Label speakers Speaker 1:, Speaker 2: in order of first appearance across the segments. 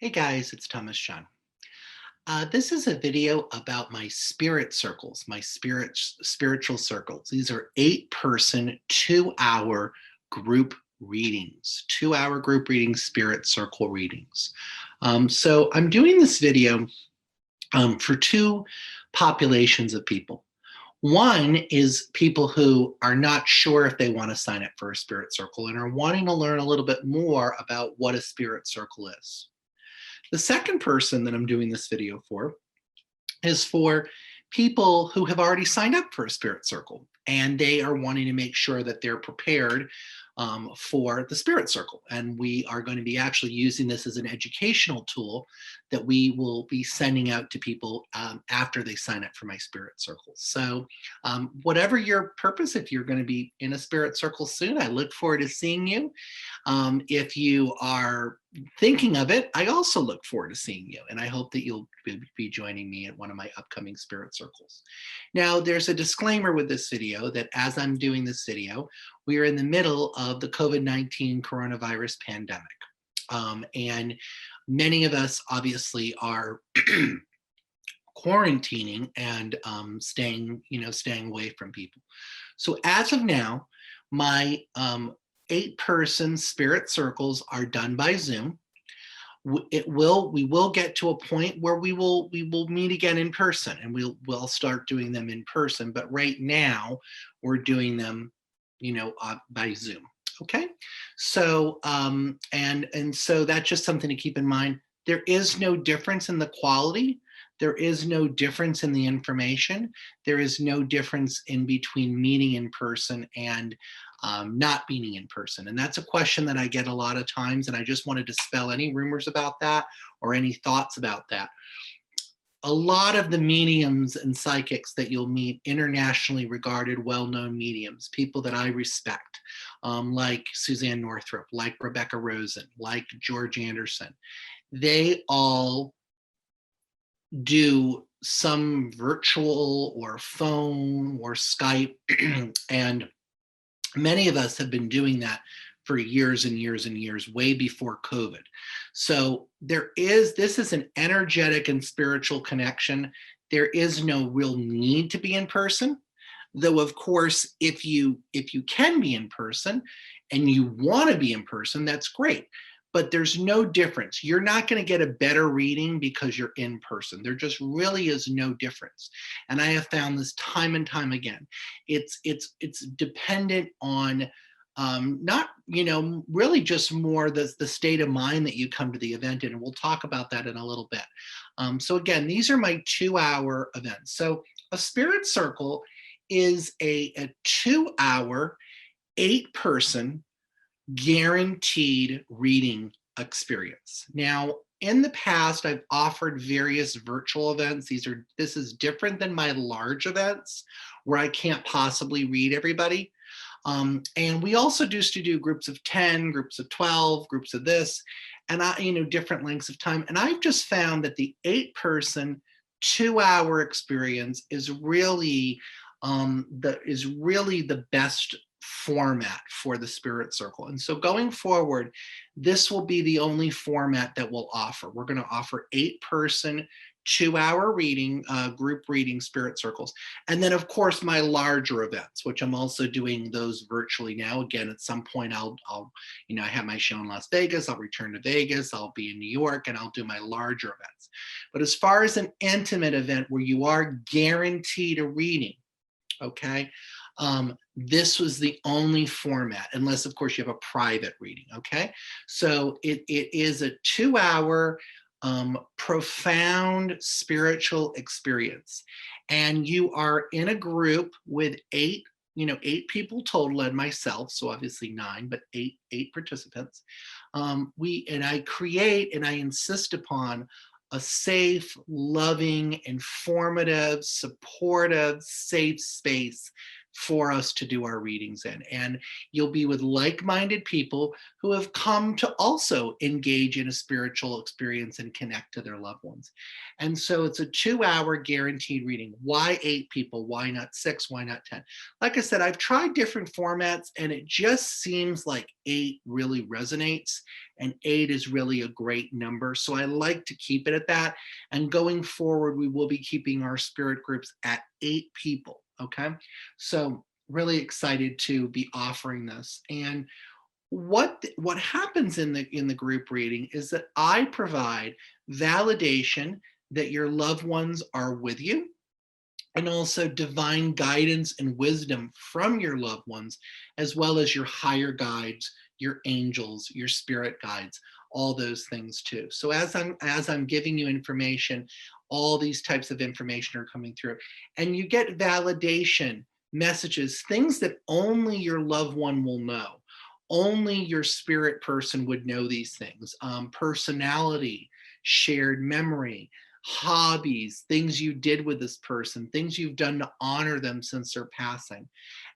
Speaker 1: Hey guys, it's Thomas John. This is a video about my spirit circles, my spiritual circles. These are 8-person, 2-hour group readings, 2-hour group readings, spirit circle readings. So I'm doing this video for two populations of people. One is people who are not sure if they want to sign up for a spirit circle and are wanting to learn a little bit more about what a spirit circle is. The second person that I'm doing this video for is for people who have already signed up for a spirit circle and they are wanting to make sure that they're prepared for the spirit circle. And we are going to be actually using this as an educational tool that we will be sending out to people after they sign up for my spirit circles. So whatever your purpose, if you're going to be in a spirit circle soon, I look forward to seeing you. If you are thinking of it, I also look forward to seeing you, and I hope that you'll be joining me at one of my upcoming spirit circles. Now, there's a disclaimer with this video that as I'm doing this video, we are in the middle of the COVID-19 coronavirus pandemic. And many of us obviously are quarantining and staying away from people. So as of now, my 8-person spirit circles are done by Zoom. We will get to a point where we will meet again in person, and we'll start doing them in person. But right now, we're doing them, by Zoom. Okay, so and so that's just something to keep in mind. There is no difference in the quality. There is no difference in the information. There is no difference in between meeting in person and not meeting in person. And that's a question that I get a lot of times, and I just wanted to dispel any rumors about that or any thoughts about that. A lot of the mediums and psychics that you'll meet, internationally regarded, well-known mediums, people that I respect, like Suzanne Northrup, like Rebecca Rosen, like George Anderson, they all do some virtual or phone or Skype, and many of us have been doing that for years and years and years, way before COVID. So this is an energetic and spiritual connection. There is no real need to be in person, though of course, if you can be in person and you want to be in person, that's great. But there's no difference. You're not going to get a better reading because you're in person. There just really is no difference. And I have found this time and time again. It's dependent on not, really just more the state of mind that you come to the event in. And we'll talk about that in a little bit. So again, these are my 2-hour events. So a spirit circle is a 2-hour, 8-person guaranteed reading experience. Now, in the past, I've offered various virtual events. This is different than my large events where I can't possibly read everybody. And we also used to do groups of 10, groups of 12, groups of this, and different lengths of time. And I've just found that the 8-person, 2-hour experience is really the best format for the spirit circle. And so going forward, this will be the only format that we'll offer. We're going to offer 8-person, 2-hour reading, group reading spirit circles. And then of course my larger events, which I'm also doing those virtually now. Again, at some point I'll I have my show in Las Vegas. I'll return to Vegas. I'll be in New York, and I'll do my larger events. But as far as an intimate event where you are guaranteed a reading, okay, this was the only format, unless of course you have a private reading. Okay, so it is a 2-hour profound spiritual experience, and you are in a group with 8 people total and myself, so obviously 9, but eight participants. I create and I insist upon a safe, loving, informative, supportive, safe space for us to do our readings in. And you'll be with like-minded people who have come to also engage in a spiritual experience and connect to their loved ones. And so it's a 2-hour guaranteed reading. Why 8 people? Why not 6? Why not 10? Like I said, I've tried different formats and it just seems like 8 really resonates, and 8 is really a great number. So I like to keep it at that. And going forward, we will be keeping our spirit groups at 8 people. Okay. So really excited to be offering this. And what happens in the group reading is that I provide validation that your loved ones are with you, and also divine guidance and wisdom from your loved ones, as well as your higher guides, your angels, your spirit guides, all those things too. So as I'm giving you information, all these types of information are coming through, and you get validation messages, things that only your loved one will know. Only your spirit person would know these things. Personality, shared memory, hobbies, things you did with this person, things you've done to honor them since their passing.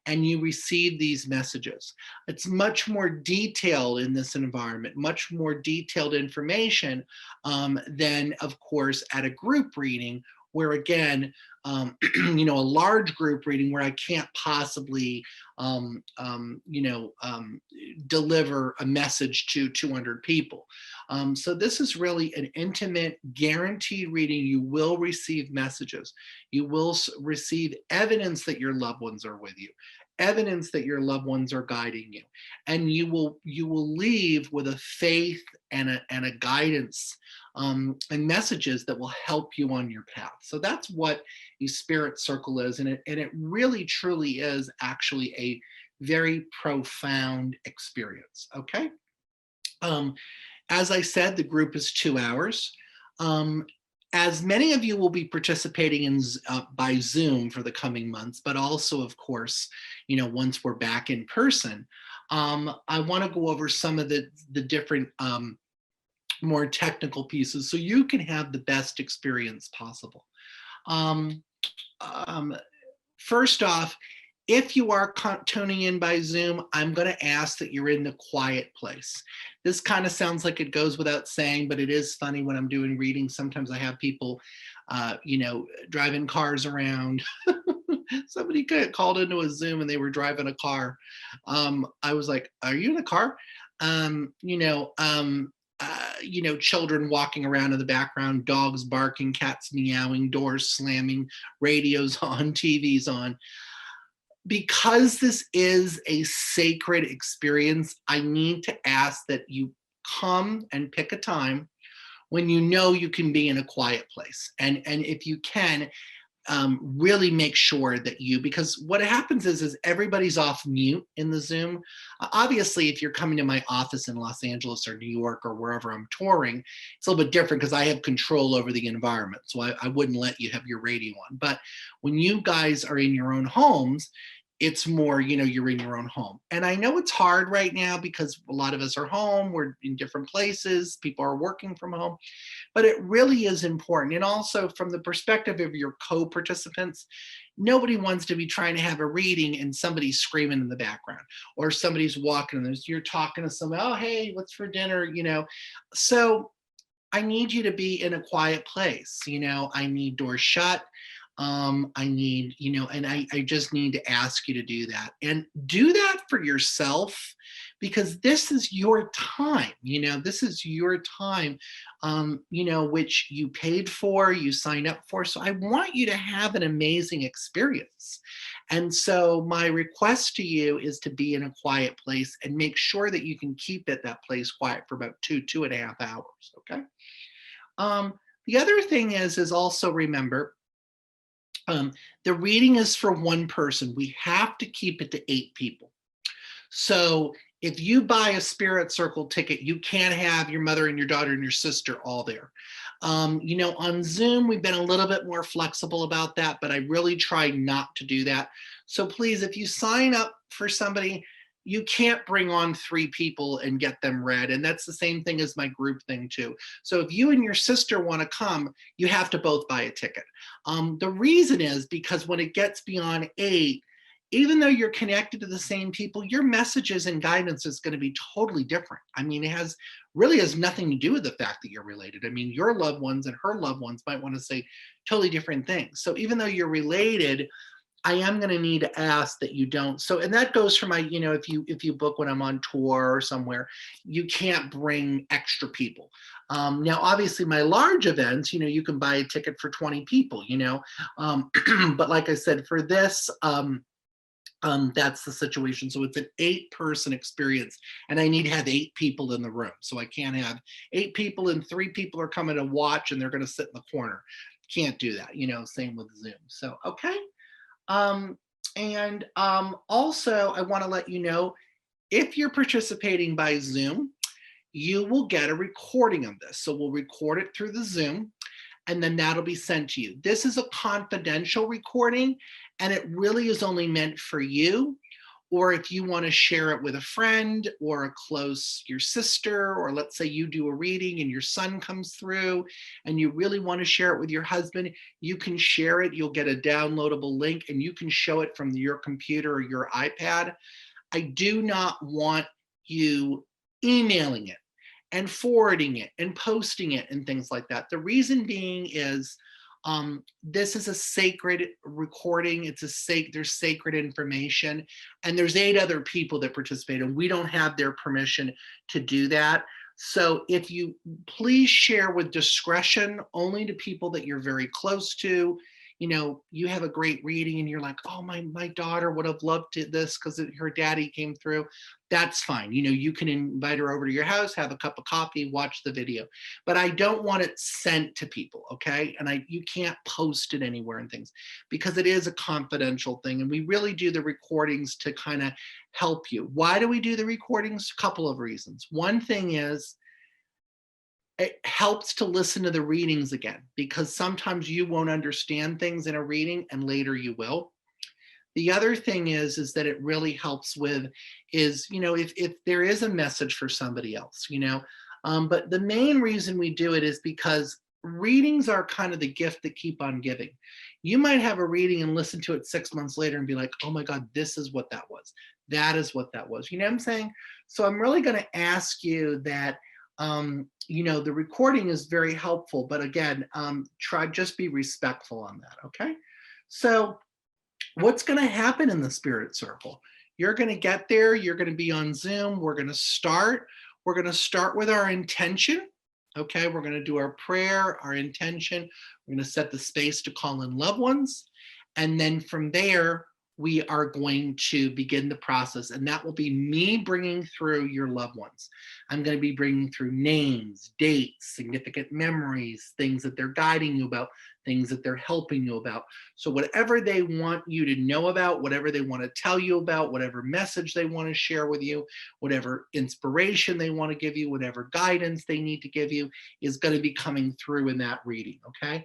Speaker 1: And you receive these messages. It's much more detailed in this environment, much more detailed information than, of course, at a group reading, where again, a large group reading where I can't possibly, deliver a message to 200 people. So this is really an intimate, guaranteed reading. You will receive messages. You will receive evidence that your loved ones are with you, evidence that your loved ones are guiding you, and you will leave with a faith and a guidance and messages that will help you on your path. So that's what a spirit circle is, and it really truly is actually a very profound experience. Okay. As I said, the group is 2 hours. As many of you will be participating in by Zoom for the coming months, but also, of course, once we're back in person, I want to go over some of the different more technical pieces so you can have the best experience possible. First off, if you are tuning in by Zoom, I'm going to ask that you're in the quiet place. This kind of sounds like it goes without saying, but it is funny when I'm doing readings. Sometimes I have people, driving cars around. Somebody called into a Zoom and they were driving a car. I was like, "Are you in a car?" Children walking around in the background, dogs barking, cats meowing, doors slamming, radios on, TVs on. Because this is a sacred experience, I need to ask that you come and pick a time when you know you can be in a quiet place. And if you can, really make sure that because what happens is everybody's off mute in the Zoom. Obviously, if you're coming to my office in Los Angeles or New York or wherever I'm touring, it's a little bit different because I have control over the environment. So I wouldn't let you have your radio on. But when you guys are in your own homes, it's more, you're in your own home. And I know it's hard right now because a lot of us are home, we're in different places, people are working from home, but it really is important. And also from the perspective of your co-participants, nobody wants to be trying to have a reading and somebody's screaming in the background, or somebody's walking and you're talking to somebody, "Oh, hey, what's for dinner?" So I need you to be in a quiet place. I need doors shut. I need, and I just need to ask you to do that, and do that for yourself, because this is your time, this is your time, which you paid for, you signed up for. So I want you to have an amazing experience. And so my request to you is to be in a quiet place and make sure that you can keep that place quiet for about 2.5 hours. Okay. The other thing is also remember, the reading is for one person. We have to keep it to 8 people. So if you buy a Spirit Circle ticket, you can't have your mother and your daughter and your sister all there. On Zoom, we've been a little bit more flexible about that, but I really try not to do that. So please, if you sign up for somebody, you can't bring on 3 people and get them read. And that's the same thing as my group thing too. So if you and your sister want to come, you have to both buy a ticket. The reason is because when it gets beyond 8, even though you're connected to the same people, your messages and guidance is going to be totally different. I mean, it really has nothing to do with the fact that you're related. I mean, your loved ones and her loved ones might want to say totally different things. So even though you're related, I am going to need to ask that you don't. So, and that goes for my, if you book when I'm on tour or somewhere, you can't bring extra people. Now, obviously, my large events, you can buy a ticket for 20 people, but like I said, for this, that's the situation. So it's an 8-person experience, and I need to have 8 people in the room. So I can't have 8 people and 3 people are coming to watch and they're going to sit in the corner. Can't do that. Same with Zoom. So okay. Um, and Also, I want to let you know, if you're participating by Zoom, you will get a recording of this. So we'll record it through the Zoom, and then that'll be sent to you. This is a confidential recording, and it really is only meant for you, or if you want to share it with a friend or your sister, or let's say you do a reading and your son comes through and you really want to share it with your husband, you can share it. You'll get a downloadable link and you can show it from your computer or your iPad. I do not want you emailing it and forwarding it and posting it and things like that. The reason being is this is a sacred recording. There's sacred information, and there's 8 other people that participate, and we don't have their permission to do that. So if you please share with discretion, only to people that you're very close to. You have a great reading and you're like, oh, my daughter would have loved this because her daddy came through. That's fine. You can invite her over to your house, have a cup of coffee, watch the video. But I don't want it sent to people, okay? And you can't post it anywhere and things, because it is a confidential thing. And we really do the recordings to kind of help you. Why do we do the recordings? A couple of reasons. One thing is, it helps to listen to the readings again, because sometimes you won't understand things in a reading and later you will. The other thing is that it really helps with if there is a message for somebody else, but the main reason we do it is because readings are kind of the gift that keep on giving. You might have a reading and listen to it 6 months later and be like, oh my God, this is what that was. That is what that was. You know what I'm saying? So I'm really going to ask you that the recording is very helpful, but again, just be respectful on that. Okay. So what's going to happen in the spirit circle? You're going to get there. You're going to be on Zoom. We're going to start with our intention. Okay. We're going to do our prayer, our intention. We're going to set the space to call in loved ones. And then from there, we are going to begin the process, and that will be me bringing through your loved ones. I'm going to be bringing through names, dates, significant memories, things that they're guiding you about, things that they're helping you about. So whatever they want you to know about, whatever they want to tell you about, whatever message they want to share with you, whatever inspiration they want to give you, whatever guidance they need to give you, is going to be coming through in that reading. Okay.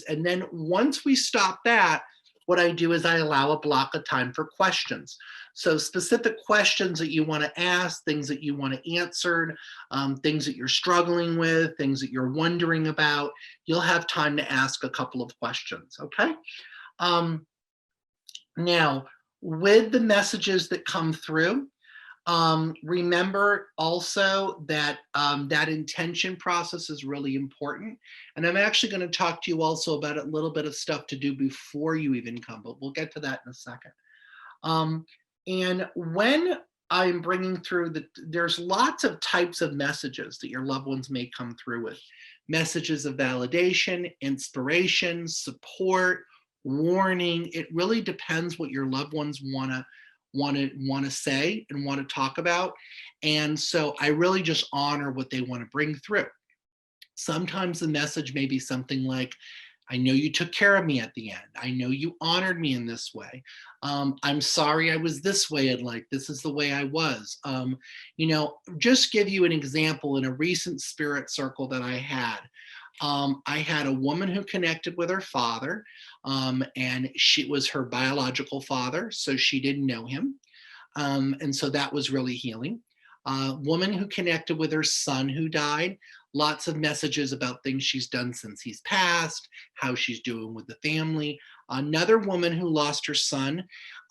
Speaker 1: And then once we stop that, what I do is I allow a block of time for questions. So specific questions that you want to ask, things that you want to answer, things that you're struggling with, things that you're wondering about, you'll have time to ask a couple of questions, okay? Now, with the messages that come through, remember also that that intention process is really important. And I'm actually going to talk to you also about a little bit of stuff to do before you even come, but we'll get to that in a second. And when I'm bringing through there's lots of types of messages that your loved ones may come through with. Messages of validation, inspiration, support, warning. It really depends what your loved ones want to say and want to talk about. And so I really just honor what they want to bring through. Sometimes the message may be something like, I know you took care of me at the end. I know you honored me in this way. I'm sorry I was this way in life. This is the way I was. Just give you an example. In a recent spirit circle that I had a woman who connected with her father, and she was her biological father, so she didn't know him. And so that was really healing. Woman who connected with her son who died, lots of messages about things she's done since he's passed, how she's doing with the family. another woman who lost her son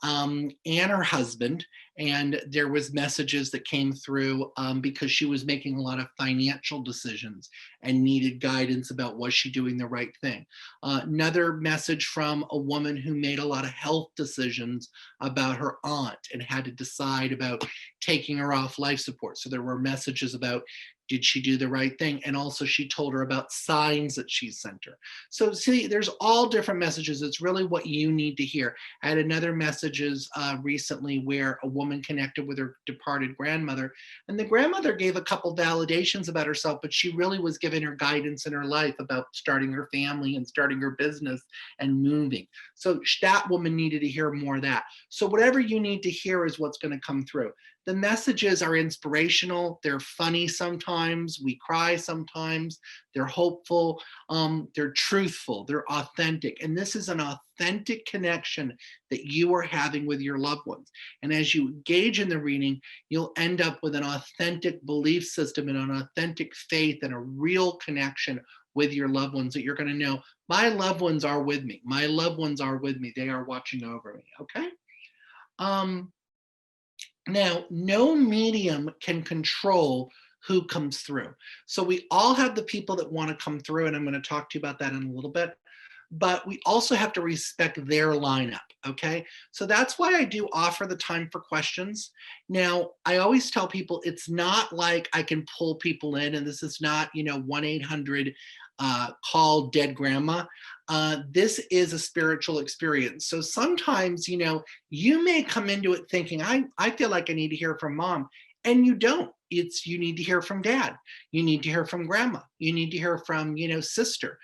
Speaker 1: and her husband, and there was messages that came through because she was making a lot of financial decisions and needed guidance about was she doing the right thing. Another message from a woman who made a lot of health decisions about her aunt and had to decide about taking her off life support. So there were messages about did she do the right thing? And also she told her about signs that she sent her. So see, there's all different messages. It's really what you need to hear. I had another messages recently where a woman connected with her departed grandmother, and the grandmother gave a couple validations about herself, but she really was giving her guidance in her life about starting her family and starting her business and moving. So that woman needed to hear more of that. So whatever you need to hear is what's going to come through. The messages are inspirational. They're funny sometimes. We cry sometimes. They're hopeful. They're truthful. They're authentic. And this is an authentic connection that you are having with your loved ones. And as you engage in the reading, you'll end up with an authentic belief system and an authentic faith and a real connection with your loved ones that you're going to know, my loved ones are with me. My loved ones are with me. They are watching over me. Okay. Now, no medium can control who comes through. So we all have the people that want to come through, and I'm going to talk to you about that in a little bit. But we also have to respect their lineup, okay? So that's why I do offer the time for questions. Now, I always tell people it's not like I can pull people in, and this is not, 1-800 call dead grandma. This is a spiritual experience. So sometimes, you may come into it thinking, I feel like I need to hear from mom, and you don't. You need to hear from dad. You need to hear from grandma. You need to hear from, sister.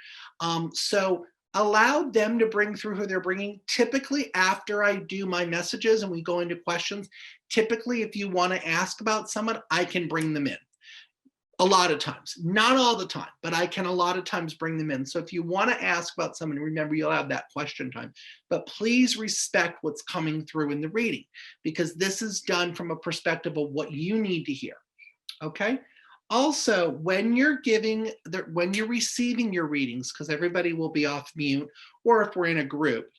Speaker 1: So allow them to bring through who they're bringing. Typically, after I do my messages and we go into questions, typically, if you want to ask about someone, I can bring them in. A lot of times, not all the time, but I can a lot of times bring them in. So if you want to ask about someone, remember you'll have that question time, but please respect what's coming through in the reading, because this is done from a perspective of what you need to hear. Okay. Also, when you're receiving your readings, because everybody will be off mute, or if we're in a group,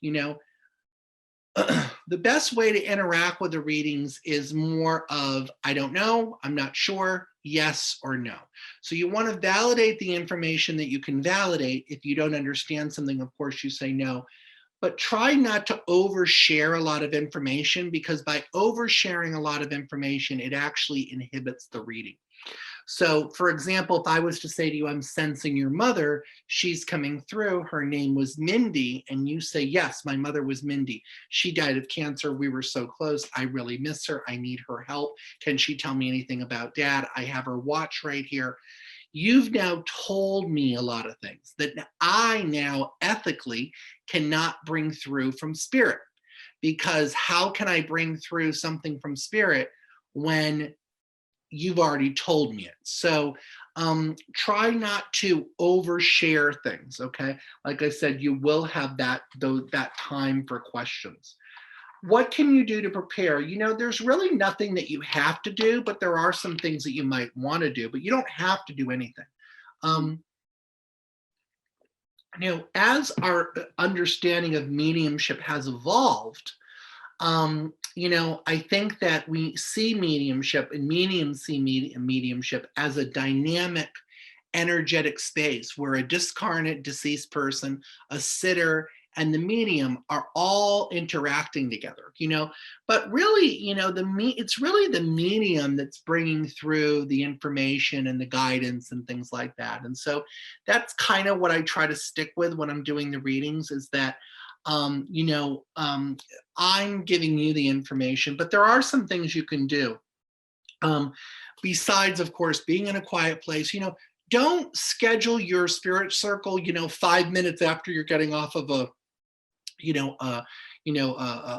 Speaker 1: the best way to interact with the readings is more of, I don't know, I'm not sure, yes or no. So you want to validate the information that you can validate. If you don't understand something, of course, you say no. But try not to overshare a lot of information, because by oversharing a lot of information, it actually inhibits the reading. So for example, if I was to say to you, I'm sensing your mother, she's coming through, her name was Mindy, and you say, yes, my mother was Mindy. She died of cancer. We were so close. I really miss her. I need her help. Can she tell me anything about dad? I have her watch right here. You've now told me a lot of things that I now ethically cannot bring through from spirit, because how can I bring through something from spirit when you've already told me it? So try not to overshare things, okay? Like I said, you will have that time for questions. What can you do to prepare? There's really nothing that you have to do, but there are some things that you might want to do, but you don't have to do anything. As our understanding of mediumship has evolved, I think that we see mediumship and mediums see mediumship as a dynamic, energetic space where a discarnate, deceased person, a sitter, and the medium are all interacting together, but really, it's really the medium that's bringing through the information and the guidance and things like that. And so that's kind of what I try to stick with when I'm doing the readings, is that I'm giving you the information, but there are some things you can do. Besides, of course, being in a quiet place, don't schedule your spirit circle, 5 minutes after you're getting off of a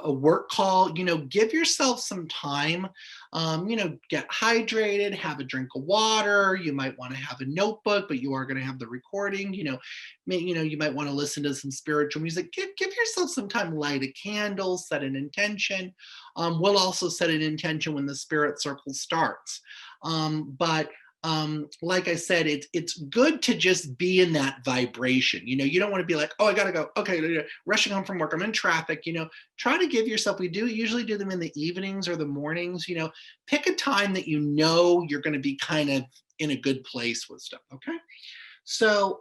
Speaker 1: work call. Give yourself some time, get hydrated, have a drink of water. You might want to have a notebook, but you are going to have the recording. You might want to listen to some spiritual music. Give yourself some time, light a candle, set an intention. We'll also set an intention when the spirit circle starts. But like I said, it's good to just be in that vibration. You don't want to be like, oh, I gotta go. Okay, rushing home from work. I'm in traffic. Try to give yourself. We do usually do them in the evenings or the mornings. Pick a time that you're going to be kind of in a good place with stuff. Okay. So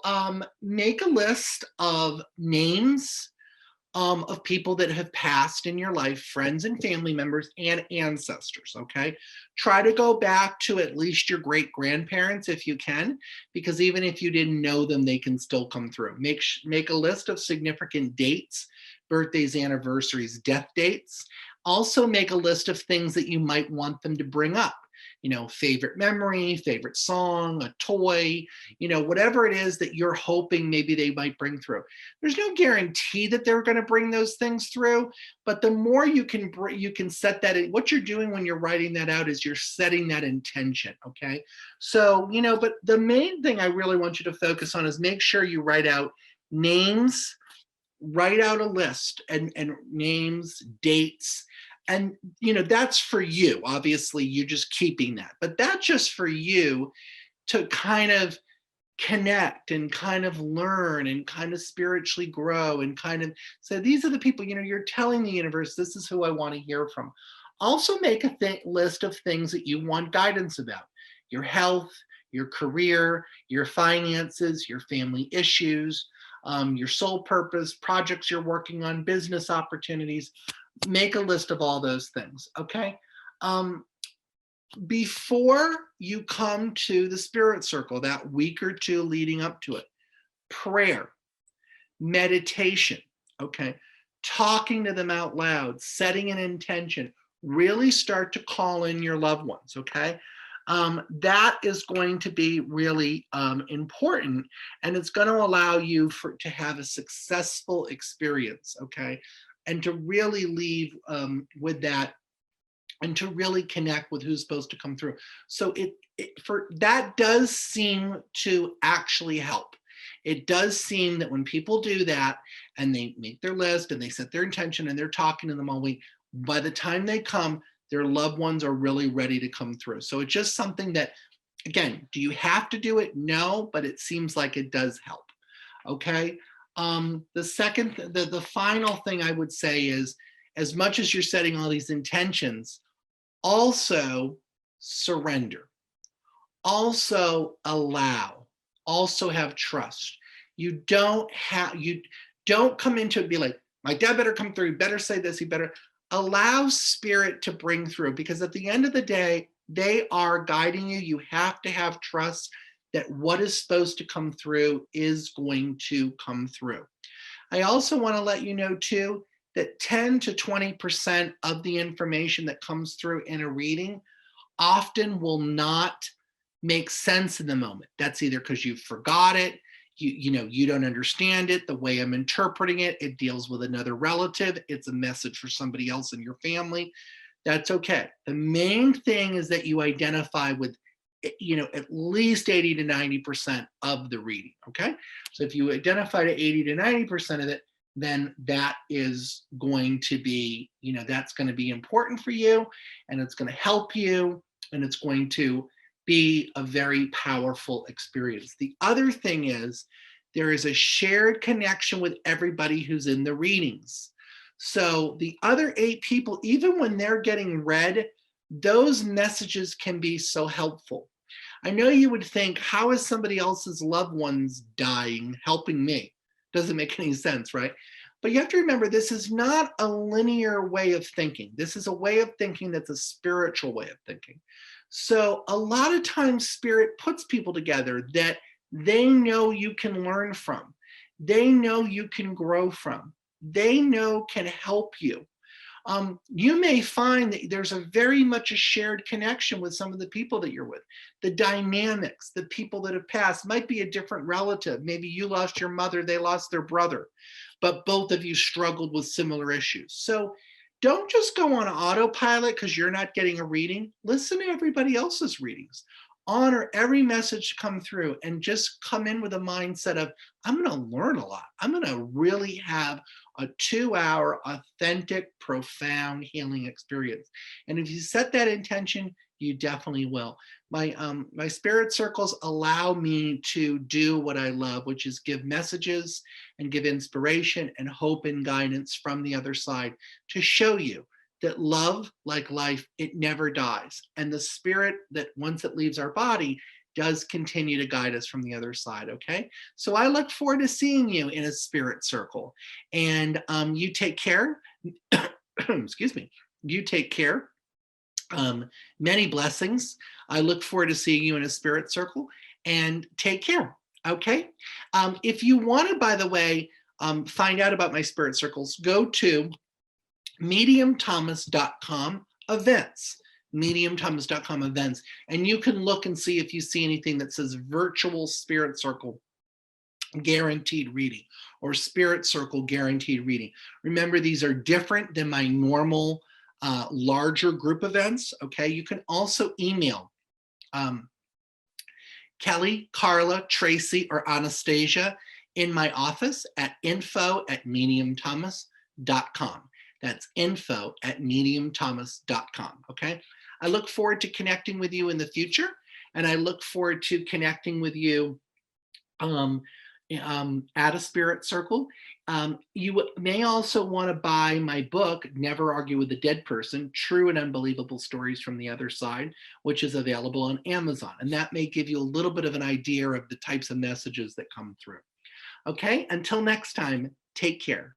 Speaker 1: make a list of names of people that have passed in your life, friends and family members and ancestors, okay? Try to go back to at least your great grandparents if you can, because even if you didn't know them, they can still come through. Make a list of significant dates, birthdays, anniversaries, death dates. Also make a list of things that you might want them to bring up. Favorite memory, favorite song, a toy, whatever it is that you're hoping maybe they might bring through. There's no guarantee that they're going to bring those things through, but the more you can set that in. What you're doing when you're writing that out is you're setting that intention, okay? So, but the main thing I really want you to focus on is make sure you write out names, write out a list and names, dates, and that's for you. Obviously you're just keeping that, but that's just for you to kind of connect and kind of learn and kind of spiritually grow and kind of say, these are the people, you're telling the universe, this is who I want to hear from. Also make a list of things that you want guidance about: your health, your career, your finances, your family issues, your soul purpose, projects you're working on, business opportunities. Make a list of all those things, okay? Before you come to the spirit circle, that week or two leading up to it, prayer, meditation, okay? Talking to them out loud, setting an intention, really start to call in your loved ones, okay? That is going to be really important, and it's going to allow you to have a successful experience, okay? And to really leave with that, and to really connect with who's supposed to come through. So that does seem to actually help. It does seem that when people do that and they make their list and they set their intention and they're talking to them all week, by the time they come, their loved ones are really ready to come through. So it's just something that, again, do you have to do it? No, but it seems like it does help. Okay. The final thing I would say is, as much as you're setting all these intentions, also surrender, also allow, also have trust. You don't come into it and be like, my dad better come through, he better say this, he better. Allow spirit to bring through, because at the end of the day, they are guiding you. You have to have trust that what is supposed to come through is going to come through. I also want to let you know too, that 10 to 20% of the information that comes through in a reading often will not make sense in the moment. That's either because you forgot it, you don't understand it, the way I'm interpreting it, it deals with another relative, it's a message for somebody else in your family. That's okay. The main thing is that you identify with at least 80 to 90% of the reading, okay? So if you identify to 80 to 90% of it, then that is going to be, that's going to be important for you, and it's going to help you, and it's going to be a very powerful experience. The other thing is, there is a shared connection with everybody who's in the readings. So the other 8 people, even when they're getting read, those messages can be so helpful. I know you would think, how is somebody else's loved ones dying helping me? Doesn't make any sense, right? But you have to remember, this is not a linear way of thinking. This is a way of thinking that's a spiritual way of thinking. So a lot of times spirit puts people together that they know you can learn from. They know you can grow from. They know can help you. You may find that there's a very much a shared connection with some of the people that you're with. The dynamics, the people that have passed might be a different relative. Maybe you lost your mother, they lost their brother, but both of you struggled with similar issues. So don't just go on autopilot because you're not getting a reading. Listen to everybody else's readings. Honor every message come through, and just come in with a mindset of, I'm going to learn a lot. I'm going to really have a 2-hour authentic, profound healing experience. And if you set that intention, you definitely will. My spirit circles allow me to do what I love, which is give messages and give inspiration and hope and guidance from the other side to show you that love, like life, it never dies. And the spirit that once it leaves our body does continue to guide us from the other side. Okay. So I look forward to seeing you in a spirit circle. And you take care. Excuse me. You take care. Many blessings. I look forward to seeing you in a spirit circle, and take care. Okay. If you want to, by the way, find out about my spirit circles, go to mediumthomas.com events, mediumthomas.com events, and you can look and see if you see anything that says virtual spirit circle guaranteed reading or spirit circle guaranteed reading. Remember, these are different than my normal larger group events. Okay. You can also email Kelly, Carla, Tracy, or Anastasia in my office at info@mediumthomas.com. That's info@mediumthomas.com. Okay. I look forward to connecting with you in the future, and I look forward to connecting with you at a spirit circle. You may also want to buy my book, Never Argue with a Dead Person, True and Unbelievable Stories from the Other Side, which is available on Amazon. And that may give you a little bit of an idea of the types of messages that come through. Okay, until next time, take care.